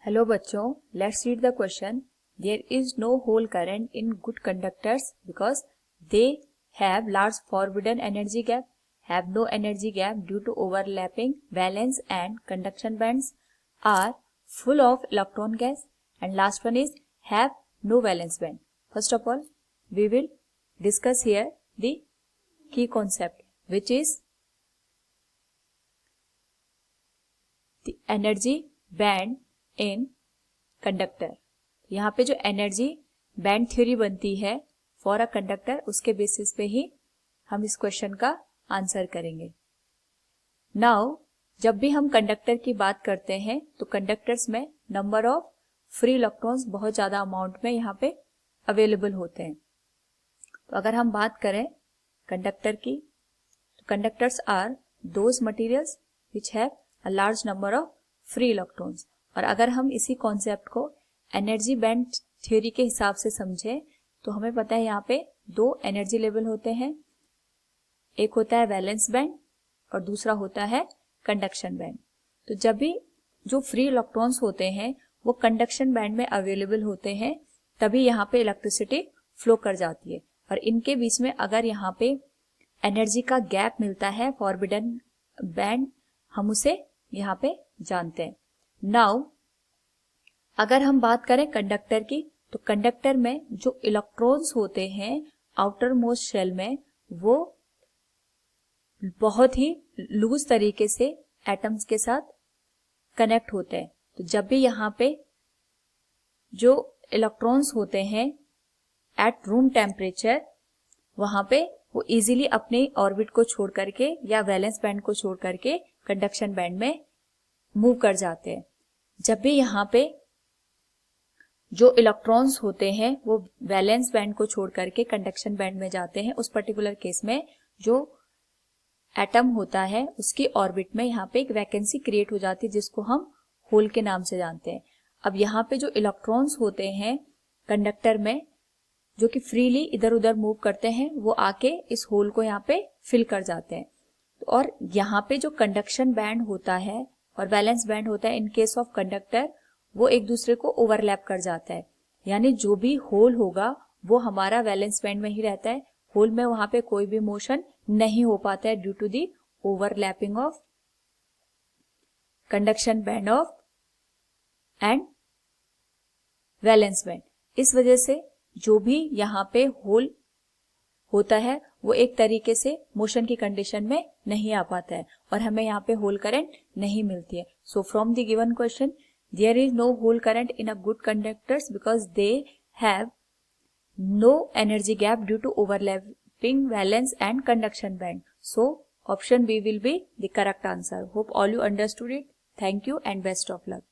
Hello बच्चों, let's read the question. There is no hole current in good conductors because they have large forbidden energy gap, have no energy gap due to overlapping valence and conduction bands, are full of electron gas, and last one is have no valence band. First of all, we will discuss here the key concept, which is the energy band in conductor. यहाँ पे जो energy band theory बनती है for a conductor, उसके basis पे ही हम इस question का आंसर करेंगे. नाउ जब भी हम कंडक्टर की बात करते हैं तो कंडक्टर्स में नंबर ऑफ फ्री इलेक्ट्रॉन्स बहुत ज्यादा अमाउंट में यहाँ पे अवेलेबल होते हैं. तो अगर हम बात करें कंडक्टर की, तो conductors are those materials which have a large number of free electrons. और अगर हम इसी कॉन्सेप्ट को एनर्जी बैंड थ्योरी के हिसाब से समझें तो हमें पता है यहाँ पे दो एनर्जी लेवल होते हैं. एक होता है वैलेंस बैंड और दूसरा होता है कंडक्शन बैंड. तो जब भी जो फ्री इलेक्ट्रॉन्स होते हैं वो कंडक्शन बैंड में अवेलेबल होते हैं तभी यहाँ पे इलेक्ट्रिसिटी फ्लो कर जाती है. और इनके बीच में अगर यहाँ पे एनर्जी का गैप मिलता है, फॉरबिडन बैंड, हम उसे यहाँ पे जानते हैं. नाउ अगर हम बात करें कंडक्टर की, तो कंडक्टर में जो इलेक्ट्रॉन्स होते हैं आउटर मोस्ट शेल में, वो बहुत ही लूज तरीके से एटम्स के साथ कनेक्ट होते हैं. तो जब भी यहाँ पे जो इलेक्ट्रॉन्स होते हैं एट रूम टेम्परेचर, वहां पे वो इजीली अपने ऑर्बिट को छोड़ करके या वैलेंस बैंड को छोड़ करके कंडक्शन बैंड में मूव कर जाते हैं. जब भी यहाँ पे जो इलेक्ट्रॉन्स होते हैं वो वैलेंस बैंड को छोड़ करके कंडक्शन बैंड में जाते हैं, उस पर्टिकुलर केस में जो एटम होता है उसकी ऑर्बिट में यहाँ पे एक वैकेंसी क्रिएट हो जाती है जिसको हम होल के नाम से जानते हैं. अब यहाँ पे जो इलेक्ट्रॉन्स होते हैं कंडक्टर में जो कि फ्रीली इधर उधर मूव करते हैं, वो आके इस होल को यहाँ पे फिल कर जाते हैं. और यहाँ पे जो कंडक्शन बैंड होता है और वैलेंस बैंड होता है, इन केस ऑफ कंडक्टर, वो एक दूसरे को ओवरलैप कर जाता है. यानी जो भी होल होगा वो हमारा वैलेंस बैंड में ही रहता है. होल में वहां पे कोई भी मोशन नहीं हो पाता है due to the overlapping of conduction band of and valence band. इस वजह से जो भी यहाँ पे होल होता है वो एक तरीके से मोशन की कंडीशन में नहीं आ पाता है और हमें यहाँ पे होल करंट नहीं मिलती है. So from the given question, there is no hole current in a good conductors because they have no energy gap due to overlapping valence and conduction band. So option B will be the correct answer. Hope all you understood it. Thank you and best of luck.